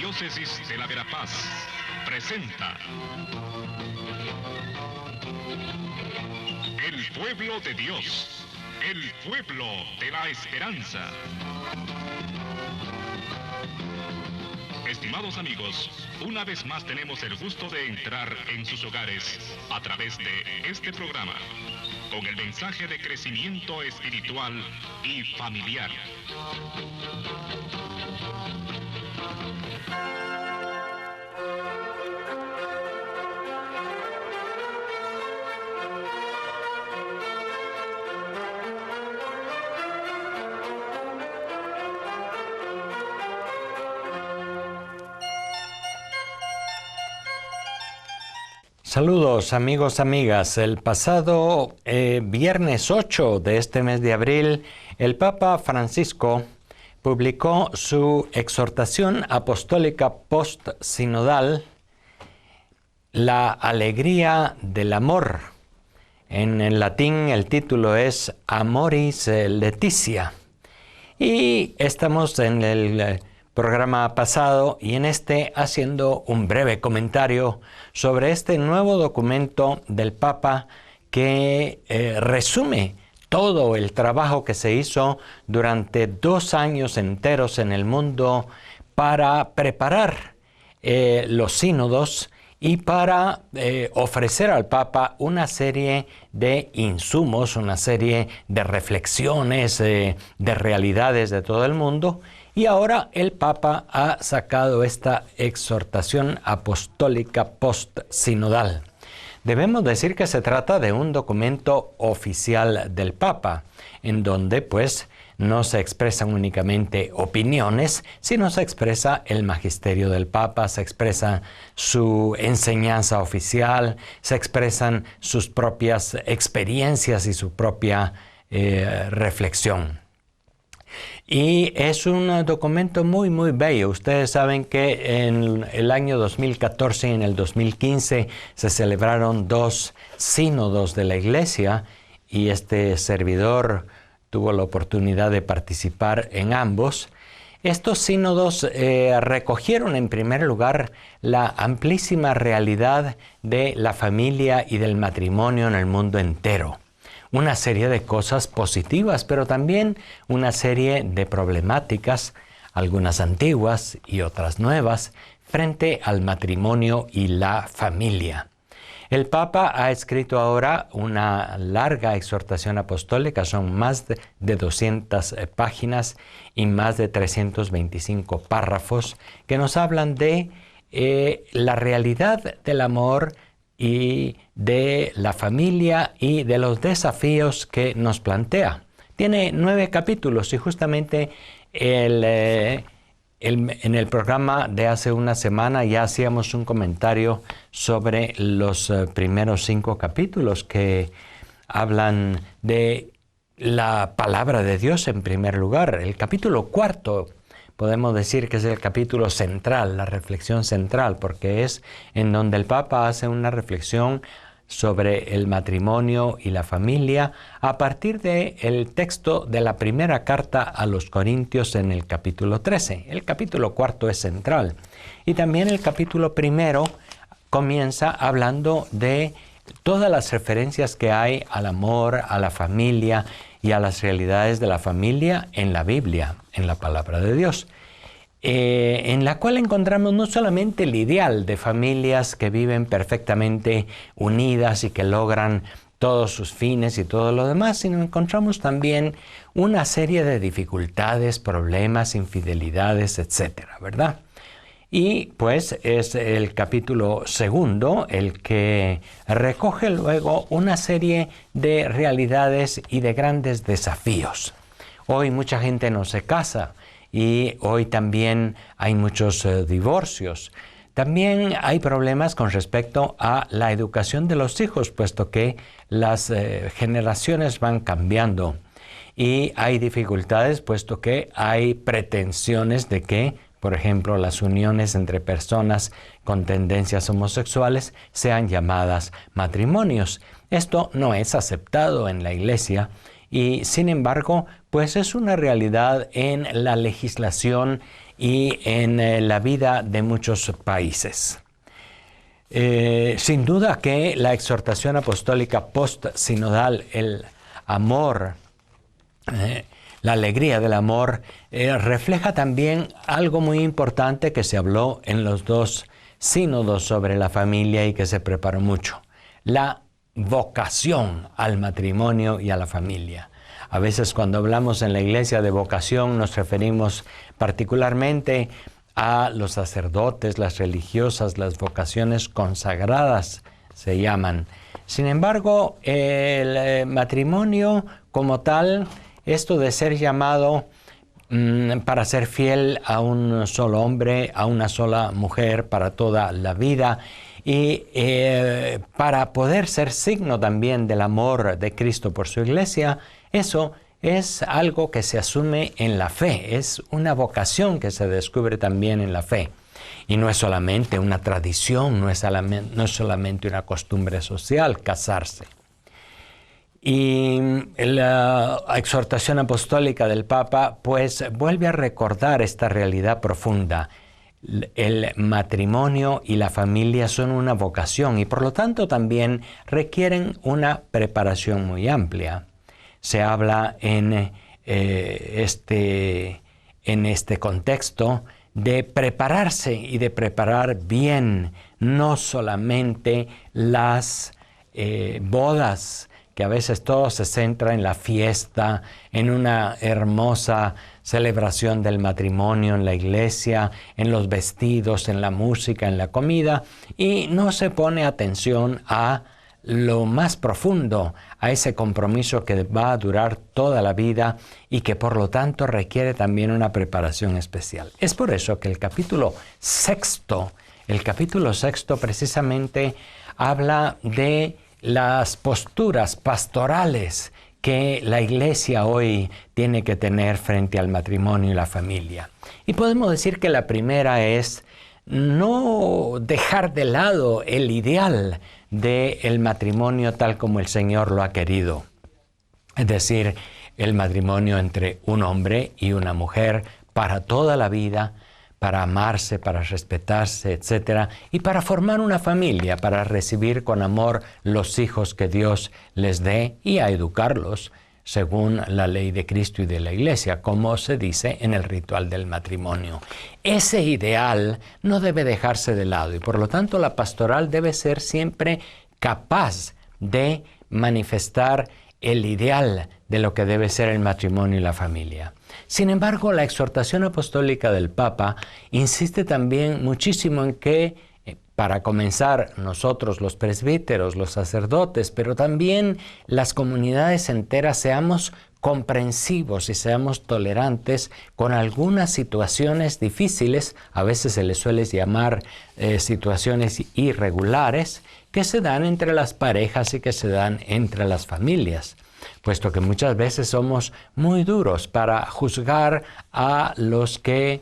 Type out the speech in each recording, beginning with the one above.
Arquidiócesis de la Verapaz presenta El Pueblo de Dios, el pueblo de la esperanza. Estimados amigos, una vez más tenemos el gusto de entrar en sus hogares a través de este programa, con el mensaje de crecimiento espiritual y familiar. Saludos amigos, amigas. El pasado viernes 8 de este mes de abril, el Papa Francisco publicó su exhortación apostólica post-sinodal, La alegría del amor. En el latín el título es Amoris Laetitia. Y estamos en el programa pasado y en este haciendo un breve comentario sobre este nuevo documento del Papa que resume todo el trabajo que se hizo durante 2 años enteros en el mundo para preparar los sínodos y para ofrecer al Papa una serie de insumos, una serie de reflexiones, de realidades de todo el mundo. Y ahora el Papa ha sacado esta exhortación apostólica post-sinodal. Debemos decir que se trata de un documento oficial del Papa, en donde pues no se expresan únicamente opiniones, sino se expresa el magisterio del Papa, se expresa su enseñanza oficial, se expresan sus propias experiencias y su propia reflexión. Y es un documento muy bello. Ustedes saben que en el año 2014 y en el 2015 se celebraron 2 sínodos de la Iglesia y este servidor tuvo la oportunidad de participar en ambos. Estos sínodos recogieron en primer lugar la amplísima realidad de la familia y del matrimonio en el mundo entero. Una serie de cosas positivas, pero también una serie de problemáticas, algunas antiguas y otras nuevas, frente al matrimonio y la familia. El Papa ha escrito ahora una larga exhortación apostólica, son más de 200 páginas y más de 325 párrafos que nos hablan de la realidad del amor y de la familia y de los desafíos que nos plantea. Tiene 9 capítulos y justamente en el programa de hace una semana ya hacíamos un comentario sobre los primeros 5 capítulos que hablan de la palabra de Dios en primer lugar. El capítulo 4 podemos decir que es el capítulo central, la reflexión central, porque es en donde el Papa hace una reflexión sobre el matrimonio y la familia a partir del texto de la primera carta a los Corintios en el capítulo 13. El capítulo 4 es central. Y también el capítulo 1 comienza hablando de todas las referencias que hay al amor, a la familia y a las realidades de la familia en la Biblia, en la palabra de Dios, en la cual encontramos no solamente el ideal de familias que viven perfectamente unidas y que logran todos sus fines y todo lo demás, sino encontramos también una serie de dificultades, problemas, infidelidades, etcétera, ¿verdad? Y pues es el capítulo 2 el que recoge luego una serie de realidades y de grandes desafíos. Hoy mucha gente no se casa y hoy también hay muchos divorcios. También hay problemas con respecto a la educación de los hijos, puesto que las generaciones van cambiando. Y hay dificultades, puesto que hay pretensiones de que, por ejemplo, las uniones entre personas con tendencias homosexuales sean llamadas matrimonios. Esto no es aceptado en la Iglesia y, sin embargo, pues es una realidad en la legislación y en la vida de muchos países. Sin duda que la exhortación apostólica post-sinodal, el amor, la alegría del amor, refleja también algo muy importante que se habló en los 2 sínodos sobre la familia y que se preparó mucho: la vocación al matrimonio y a la familia. A veces cuando hablamos en la iglesia de vocación nos referimos particularmente a los sacerdotes, las religiosas, las vocaciones consagradas se llaman. Sin embargo, el matrimonio como tal, esto de ser llamado para ser fiel a un solo hombre, a una sola mujer para toda la vida, y para poder ser signo también del amor de Cristo por su iglesia, eso es algo que se asume en la fe, es una vocación que se descubre también en la fe. Y no es solamente una tradición, no es solamente una costumbre social casarse. Y la exhortación apostólica del Papa pues vuelve a recordar esta realidad profunda. El matrimonio y la familia son una vocación y por lo tanto también requieren una preparación muy amplia. Se habla en este contexto de prepararse y de preparar bien, no solamente las bodas, que a veces todo se centra en la fiesta, en una hermosa celebración del matrimonio en la iglesia, en los vestidos, en la música, en la comida, y no se pone atención a lo más profundo, a ese compromiso que va a durar toda la vida y que por lo tanto requiere también una preparación especial. Es por eso que el capítulo sexto precisamente habla de las posturas pastorales que la iglesia hoy tiene que tener frente al matrimonio y la familia. Y podemos decir que la primera es no dejar de lado el ideal del matrimonio tal como el Señor lo ha querido. Es decir, el matrimonio entre un hombre y una mujer para toda la vida, para amarse, para respetarse, etc. Y para formar una familia, para recibir con amor los hijos que Dios les dé y a educarlos según la ley de Cristo y de la Iglesia, como se dice en el ritual del matrimonio. Ese ideal no debe dejarse de lado y por lo tanto la pastoral debe ser siempre capaz de manifestar el ideal de lo que debe ser el matrimonio y la familia. Sin embargo, la exhortación apostólica del Papa insiste también muchísimo en que, para comenzar, nosotros los presbíteros, los sacerdotes, pero también las comunidades enteras seamos comprensivos y seamos tolerantes con algunas situaciones difíciles, a veces se les suele llamar situaciones irregulares, que se dan entre las parejas y que se dan entre las familias, puesto que muchas veces somos muy duros para juzgar a los que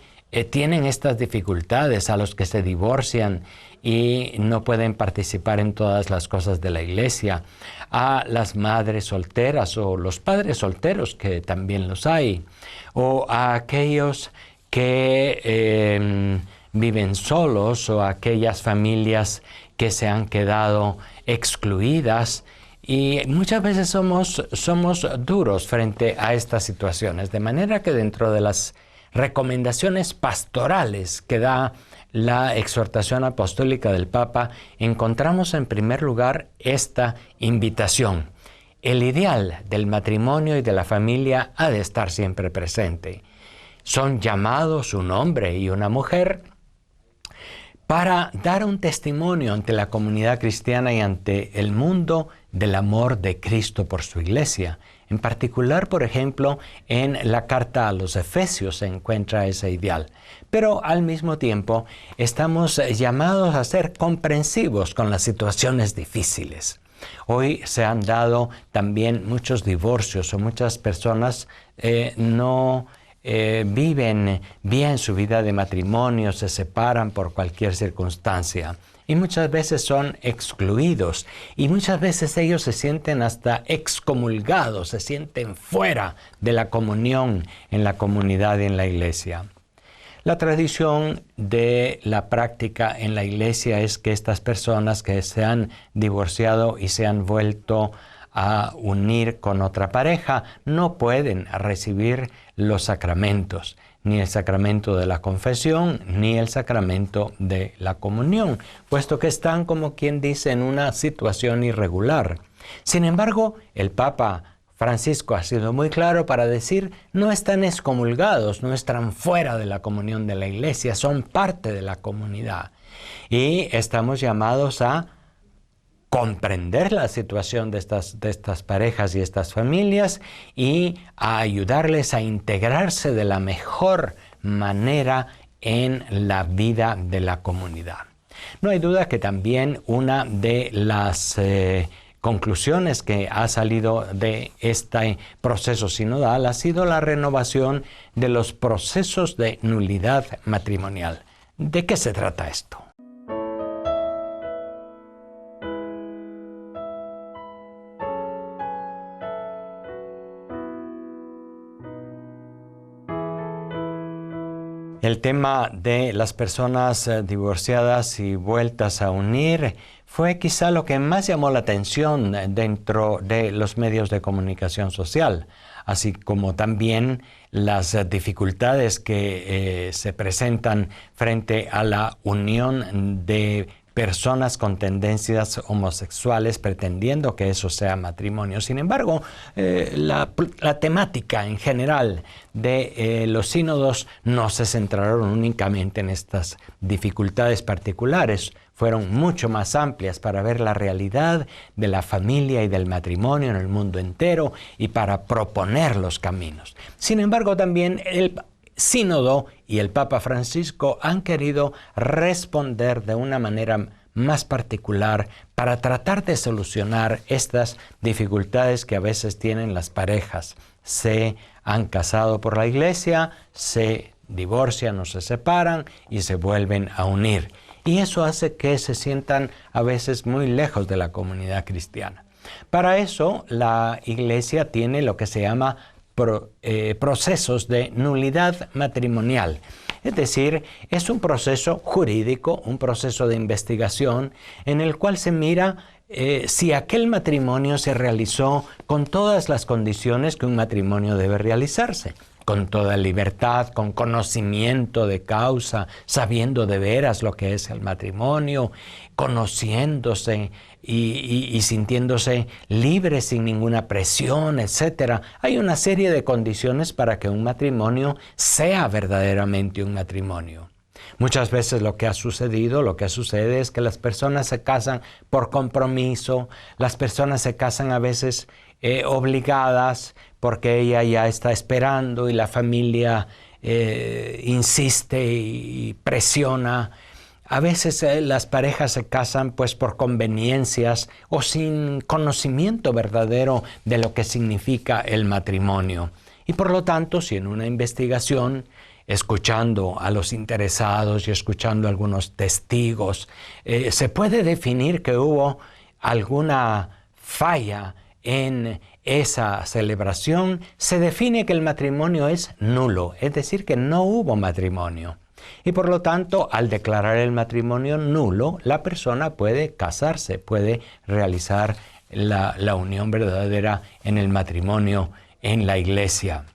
tienen estas dificultades, a los que se divorcian y no pueden participar en todas las cosas de la iglesia, a las madres solteras o los padres solteros, que también los hay, o a aquellos que viven solos o a aquellas familias que se han quedado excluidas. Y muchas veces somos duros frente a estas situaciones, de manera que dentro de las recomendaciones pastorales que da la exhortación apostólica del Papa, encontramos en primer lugar esta invitación. El ideal del matrimonio y de la familia ha de estar siempre presente. Son llamados un hombre y una mujer para dar un testimonio ante la comunidad cristiana y ante el mundo del amor de Cristo por su iglesia. En particular, por ejemplo, en la carta a los Efesios se encuentra ese ideal. Pero al mismo tiempo estamos llamados a ser comprensivos con las situaciones difíciles. Hoy se han dado también muchos divorcios o muchas personas no viven bien su vida de matrimonio, se separan por cualquier circunstancia. y muchas veces son excluidos y muchas veces ellos se sienten hasta excomulgados, se sienten fuera de la comunión en la comunidad y en la iglesia. La tradición de la práctica en la iglesia es que estas personas que se han divorciado y se han vuelto a unir con otra pareja no pueden recibir los sacramentos, ni el sacramento de la confesión, ni el sacramento de la comunión, puesto que están, como quien dice, en una situación irregular. Sin embargo, el Papa Francisco ha sido muy claro para decir, no están excomulgados, no están fuera de la comunión de la iglesia, son parte de la comunidad. Y estamos llamados a comprender la situación de estas parejas y estas familias y a ayudarles a integrarse de la mejor manera en la vida de la comunidad. No hay duda que también una de las conclusiones que ha salido de este proceso sinodal ha sido la renovación de los procesos de nulidad matrimonial. ¿De qué se trata esto? El tema de las personas divorciadas y vueltas a unir fue quizá lo que más llamó la atención dentro de los medios de comunicación social, así como también las dificultades que se presentan frente a la unión de personas con tendencias homosexuales pretendiendo que eso sea matrimonio. Sin embargo, la temática en general de los sínodos no se centraron únicamente en estas dificultades particulares, fueron mucho más amplias para ver la realidad de la familia y del matrimonio en el mundo entero y para proponer los caminos. Sin embargo, también el Sínodo y el Papa Francisco han querido responder de una manera más particular para tratar de solucionar estas dificultades que a veces tienen las parejas. Se han casado por la iglesia, se divorcian o se separan y se vuelven a unir. Y eso hace que se sientan a veces muy lejos de la comunidad cristiana. Para eso, la iglesia tiene lo que se llama procesos de nulidad matrimonial. Es decir, es un proceso jurídico, un proceso de investigación en el cual se mira si aquel matrimonio se realizó con todas las condiciones que un matrimonio debe realizarse, con toda libertad, con conocimiento de causa, sabiendo de veras lo que es el matrimonio, conociéndose y sintiéndose libre sin ninguna presión, etc. Hay una serie de condiciones para que un matrimonio sea verdaderamente un matrimonio. Muchas veces lo que sucede es que las personas se casan por compromiso, las personas se casan a veces obligadas porque ella ya está esperando y la familia insiste y presiona. A veces las parejas se casan pues por conveniencias o sin conocimiento verdadero de lo que significa el matrimonio. Y por lo tanto, si en una investigación, escuchando a los interesados y escuchando a algunos testigos, se puede definir que hubo alguna falla en esa celebración, se define que el matrimonio es nulo, es decir, que no hubo matrimonio. Y por lo tanto, al declarar el matrimonio nulo, la persona puede casarse, puede realizar la unión verdadera en el matrimonio en la iglesia.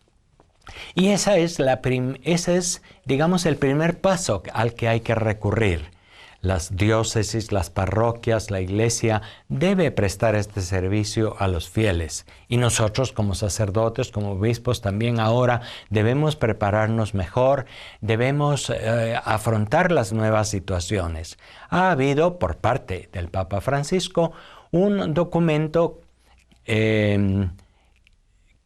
Y ese es, digamos, el primer paso al que hay que recurrir. Las diócesis, las parroquias, la iglesia debe prestar este servicio a los fieles. Y nosotros como sacerdotes, como obispos, también ahora debemos prepararnos mejor, debemos afrontar las nuevas situaciones. Ha habido por parte del Papa Francisco un documento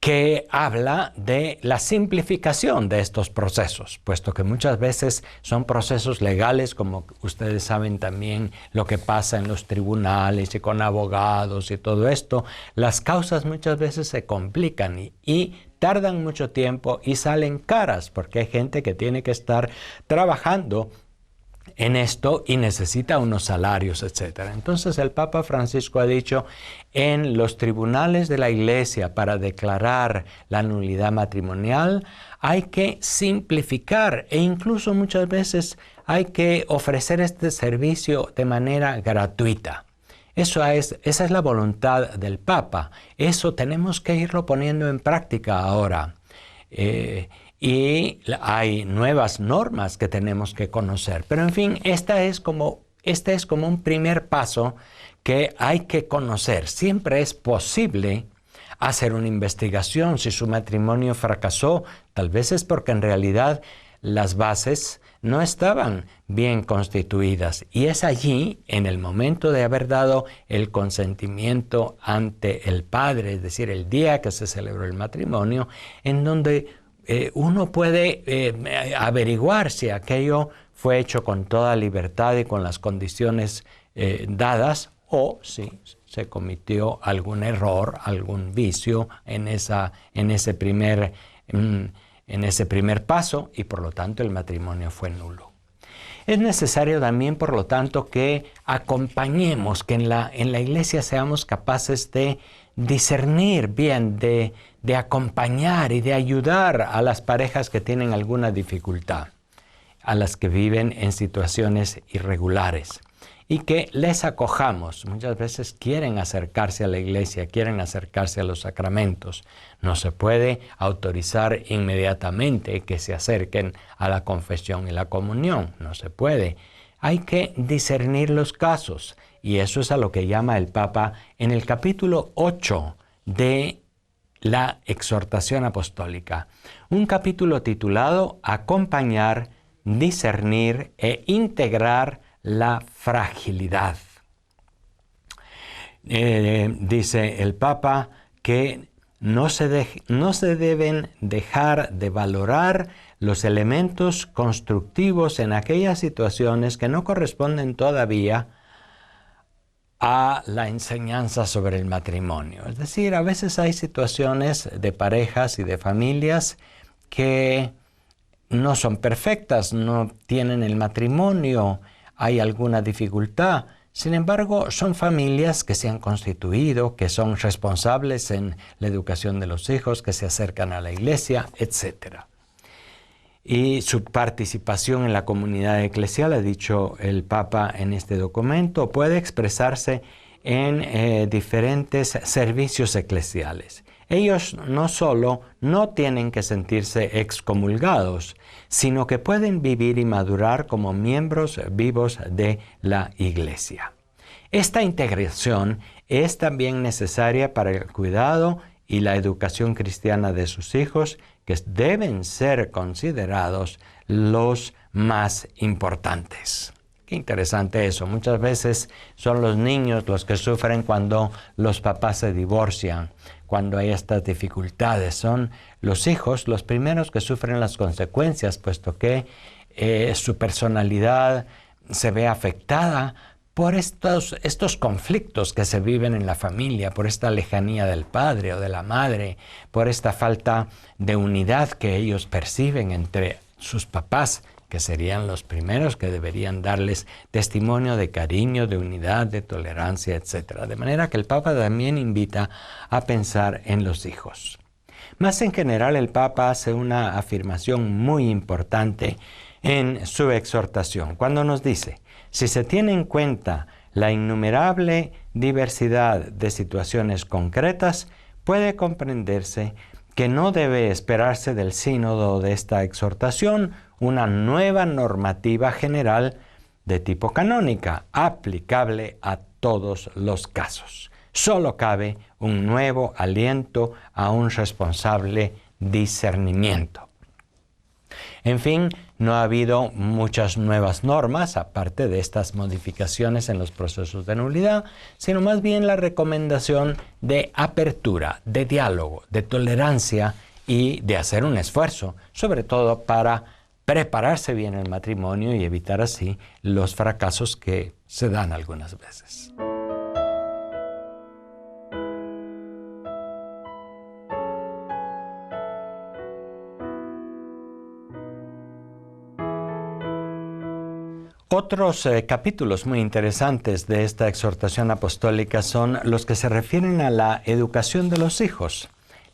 que habla de la simplificación de estos procesos, puesto que muchas veces son procesos legales, como ustedes saben también lo que pasa en los tribunales y con abogados y todo esto. Las causas muchas veces se complican y tardan mucho tiempo y salen caras, porque hay gente que tiene que estar trabajando en esto y necesita unos salarios, etc. Entonces el Papa Francisco ha dicho, en los tribunales de la Iglesia para declarar la nulidad matrimonial hay que simplificar e incluso muchas veces hay que ofrecer este servicio de manera gratuita. Esa es la voluntad del Papa. Eso tenemos que irlo poniendo en práctica ahora. Y hay nuevas normas que tenemos que conocer. Pero en fin, este es como un primer paso que hay que conocer. Siempre es posible hacer una investigación. Si su matrimonio fracasó, tal vez es porque en realidad las bases no estaban bien constituidas. Y es allí, en el momento de haber dado el consentimiento ante el padre, es decir, el día que se celebró el matrimonio, en donde uno puede averiguar si aquello fue hecho con toda libertad y con las condiciones dadas, o si se cometió algún error, algún vicio en ese primer paso, y por lo tanto el matrimonio fue nulo. Es necesario también, por lo tanto, que acompañemos, que en la iglesia seamos capaces de discernir bien, de acompañar y de ayudar a las parejas que tienen alguna dificultad, a las que viven en situaciones irregulares, y que les acojamos. Muchas veces quieren acercarse a la iglesia, quieren acercarse a los sacramentos. No se puede autorizar inmediatamente que se acerquen a la confesión y la comunión. No se puede. Hay que discernir los casos, y eso es a lo que llama el Papa en el capítulo 8 de la exhortación apostólica. Un capítulo titulado Acompañar, discernir e integrar la fragilidad. Dice el Papa que no se deben dejar de valorar los elementos constructivos en aquellas situaciones que no corresponden todavía a la enseñanza sobre el matrimonio. Es decir, a veces hay situaciones de parejas y de familias que no son perfectas, no tienen el matrimonio, hay alguna dificultad. Sin embargo, son familias que se han constituido, que son responsables en la educación de los hijos, que se acercan a la iglesia, etc. Y su participación en la comunidad eclesial, ha dicho el Papa en este documento, puede expresarse en diferentes servicios eclesiales. Ellos no solo no tienen que sentirse excomulgados, sino que pueden vivir y madurar como miembros vivos de la Iglesia. Esta integración es también necesaria para el cuidado y la educación cristiana de sus hijos, que deben ser considerados los más importantes. Qué interesante eso. Muchas veces son los niños los que sufren cuando los papás se divorcian, cuando hay estas dificultades. Son los hijos los primeros que sufren las consecuencias, puesto que su personalidad se ve afectada por estos conflictos que se viven en la familia, por esta lejanía del padre o de la madre, por esta falta de unidad que ellos perciben entre sus papás, que serían los primeros que deberían darles testimonio de cariño, de unidad, de tolerancia, etc. De manera que el Papa también invita a pensar en los hijos. Más en general, el Papa hace una afirmación muy importante en su exhortación, cuando nos dice: si se tiene en cuenta la innumerable diversidad de situaciones concretas, puede comprenderse que no debe esperarse del sínodo de esta exhortación una nueva normativa general de tipo canónica, aplicable a todos los casos. Solo cabe un nuevo aliento a un responsable discernimiento. En fin, no ha habido muchas nuevas normas, aparte de estas modificaciones en los procesos de nulidad, sino más bien la recomendación de apertura, de diálogo, de tolerancia y de hacer un esfuerzo, sobre todo para prepararse bien el matrimonio y evitar así los fracasos que se dan algunas veces. Otros capítulos muy interesantes de esta exhortación apostólica son los que se refieren a la educación de los hijos.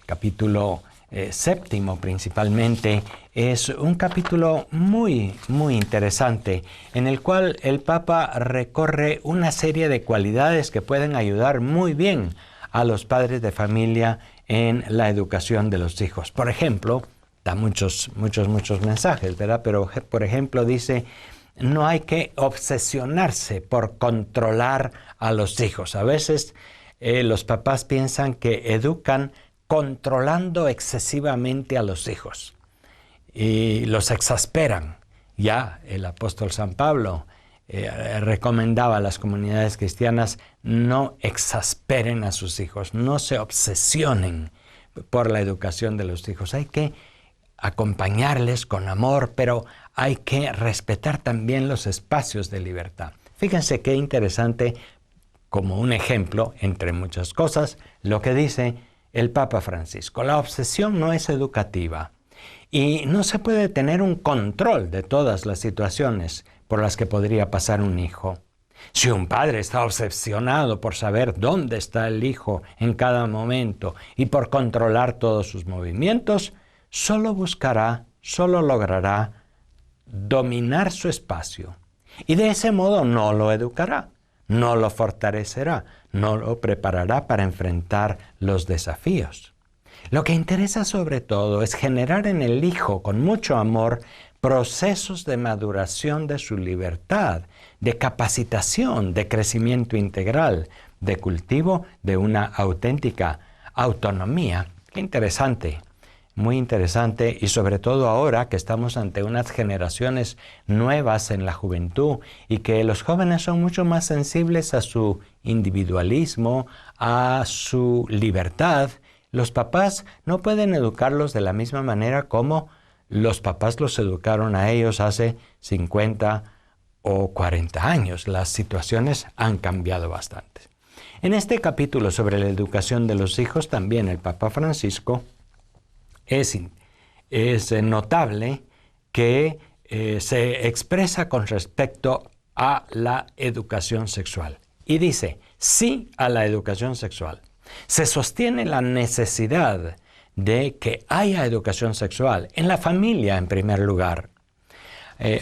Capítulo séptimo principalmente es un capítulo muy interesante en el cual el Papa recorre una serie de cualidades que pueden ayudar muy bien a los padres de familia en la educación de los hijos. Por ejemplo, da muchos mensajes, ¿verdad? Pero por ejemplo dice: no hay que obsesionarse por controlar a los hijos. A veces los papás piensan que educan controlando excesivamente a los hijos y los exasperan. Ya el apóstol San Pablo recomendaba a las comunidades cristianas: no exasperen a sus hijos, no se obsesionen por la educación de los hijos. Hay que acompañarles con amor, pero hay que respetar también los espacios de libertad. Fíjense qué interesante, como un ejemplo, entre muchas cosas, lo que dice el Papa Francisco. La obsesión no es educativa y no se puede tener un control de todas las situaciones por las que podría pasar un hijo. Si un padre está obsesionado por saber dónde está el hijo en cada momento y por controlar todos sus movimientos, solo logrará dominar su espacio. Y de ese modo no lo educará, no lo fortalecerá, no lo preparará para enfrentar los desafíos. Lo que interesa sobre todo es generar en el hijo, con mucho amor, procesos de maduración de su libertad, de capacitación, de crecimiento integral, de cultivo de una auténtica autonomía. Qué interesante. Muy interesante, y sobre todo ahora que estamos ante unas generaciones nuevas en la juventud y que los jóvenes son mucho más sensibles a su individualismo, a su libertad. Los papás no pueden educarlos de la misma manera como los papás los educaron a ellos hace 50 o 40 años. Las situaciones han cambiado bastante. En este capítulo sobre la educación de los hijos, también el Papa Francisco es notable que se expresa con respecto a la educación sexual. Y dice: sí a la educación sexual. Se sostiene la necesidad de que haya educación sexual en la familia en primer lugar.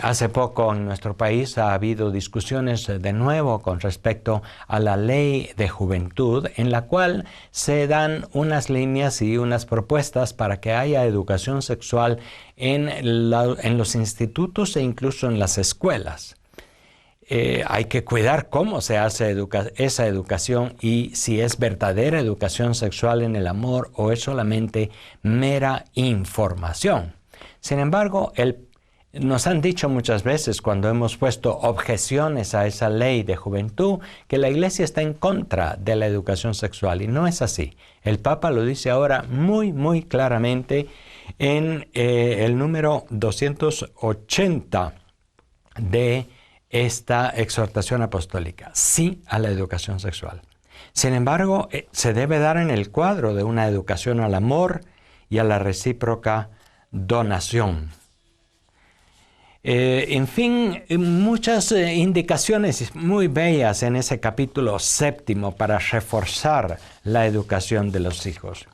Hace poco en nuestro país ha habido discusiones de nuevo con respecto a la ley de juventud, en la cual se dan unas líneas y unas propuestas para que haya educación sexual en los institutos e incluso en las escuelas. Hay que cuidar cómo se hace esa educación y si es verdadera educación sexual en el amor o es solamente mera información. Sin embargo, nos han dicho muchas veces cuando hemos puesto objeciones a esa ley de juventud que la Iglesia está en contra de la educación sexual, y no es así. El Papa lo dice ahora muy claramente en el número 280 de esta exhortación apostólica: sí a la educación sexual. Sin embargo, se debe dar en el cuadro de una educación al amor y a la recíproca donación. En fin, muchas indicaciones muy bellas en ese capítulo séptimo para reforzar la educación de los hijos.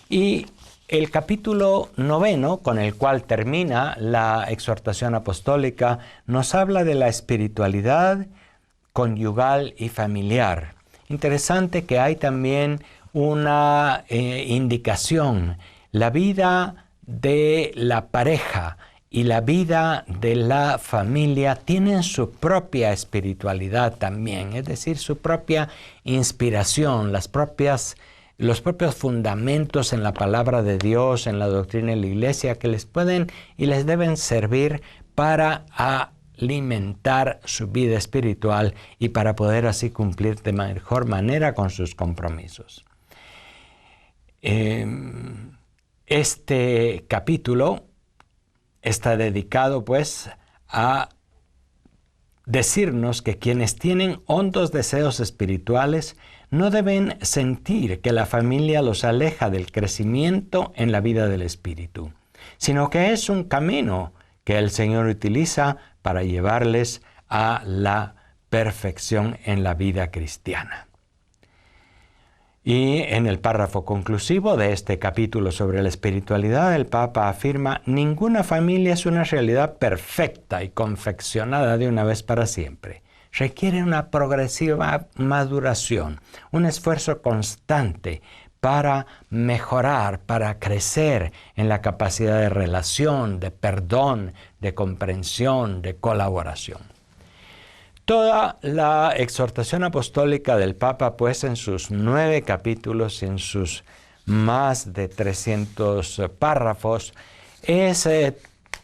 Y el capítulo noveno, con el cual termina la exhortación apostólica, nos habla de la espiritualidad conyugal y familiar. Interesante que hay también una indicación. La vida de la pareja y la vida de la familia tienen su propia espiritualidad también, es decir, su propia inspiración, los propios fundamentos en la palabra de Dios, en la doctrina de la Iglesia, que les pueden y les deben servir para alimentar su vida espiritual y para poder así cumplir de mejor manera con sus compromisos. Este capítulo está dedicado pues a decirnos que quienes tienen hondos deseos espirituales no deben sentir que la familia los aleja del crecimiento en la vida del espíritu, sino que es un camino que el Señor utiliza para llevarles a la perfección en la vida cristiana. Y en el párrafo conclusivo de este capítulo sobre la espiritualidad, el Papa afirma: ninguna familia es una realidad perfecta y confeccionada de una vez para siempre. Requiere una progresiva maduración, un esfuerzo constante para mejorar, para crecer en la capacidad de relación, de perdón, de comprensión, de colaboración. Toda la exhortación apostólica del Papa, pues, en sus 9 capítulos, en sus más de 300 párrafos, es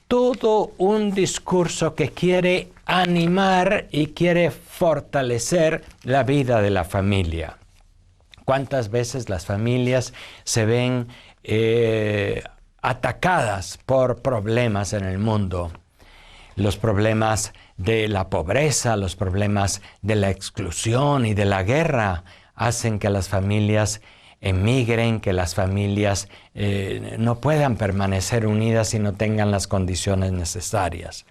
todo un discurso que quiere animar y quiere fortalecer la vida de la familia. ¿Cuántas veces las familias se ven atacadas por problemas en el mundo? Los problemas de la pobreza, los problemas de la exclusión y de la guerra hacen que las familias emigren, que las familias no puedan permanecer unidas y no tengan las condiciones necesarias.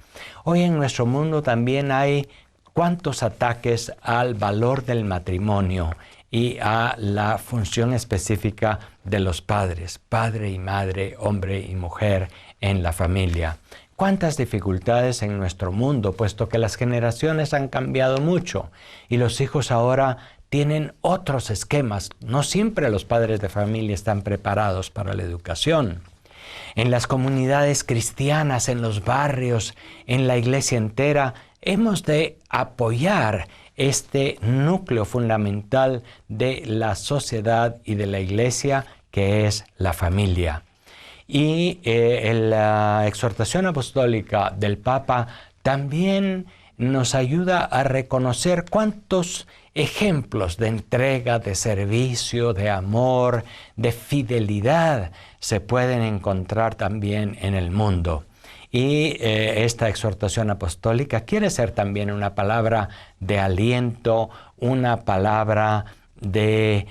Hoy en nuestro mundo también hay cuantos ataques al valor del matrimonio y a la función específica de los padres, padre y madre, hombre y mujer en la familia. Cuántas dificultades en nuestro mundo, puesto que las generaciones han cambiado mucho y los hijos ahora tienen otros esquemas. No siempre los padres de familia están preparados para la educación. En las comunidades cristianas, en los barrios, en la iglesia entera, hemos de apoyar este núcleo fundamental de la sociedad y de la iglesia, que es la familia. Y la exhortación apostólica del Papa también nos ayuda a reconocer cuántos ejemplos de entrega, de servicio, de amor, de fidelidad se pueden encontrar también en el mundo. Y esta exhortación apostólica quiere ser también una palabra de aliento, una palabra de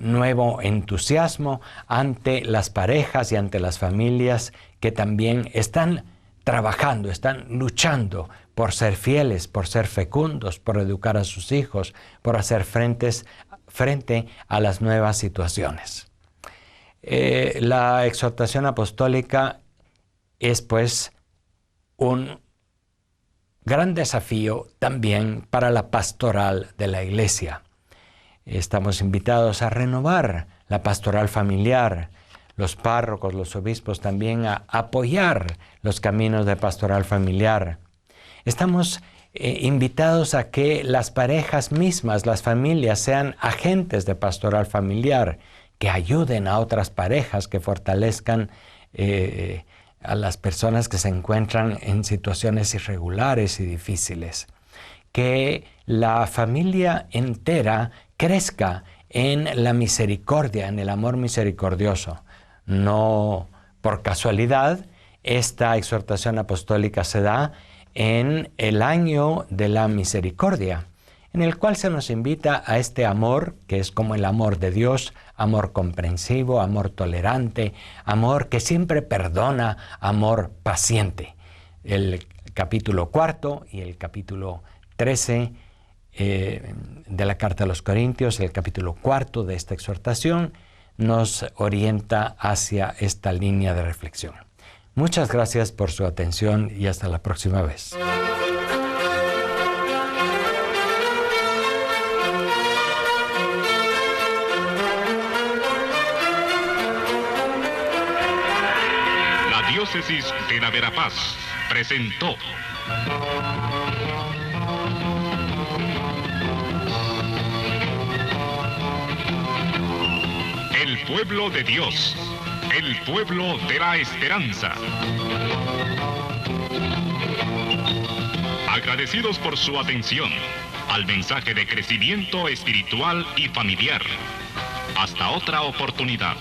nuevo entusiasmo ante las parejas y ante las familias que también están trabajando, están luchando por ser fieles, por ser fecundos, por educar a sus hijos, por hacer frente a las nuevas situaciones. La exhortación apostólica es pues un gran desafío también para la pastoral de la Iglesia. Estamos invitados a renovar la pastoral familiar, los párrocos, los obispos también a apoyar los caminos de pastoral familiar. Estamos invitados a que las parejas mismas, las familias, sean agentes de pastoral familiar, que ayuden a otras parejas, que fortalezcan a las personas que se encuentran en situaciones irregulares y difíciles. Que la familia entera crezca en la misericordia, en el amor misericordioso. No por casualidad, esta exhortación apostólica se da en el año de la misericordia, en el cual se nos invita a este amor, que es como el amor de Dios, amor comprensivo, amor tolerante, amor que siempre perdona, amor paciente. El capítulo 4 y el capítulo 13 de la Carta a los Corintios, el capítulo 4 de esta exhortación, nos orienta hacia esta línea de reflexión. Muchas gracias por su atención y hasta la próxima vez. La Diócesis de la Verapaz presentó El pueblo de Dios, el pueblo de la esperanza. Agradecidos por su atención al mensaje de crecimiento espiritual y familiar. Hasta otra oportunidad.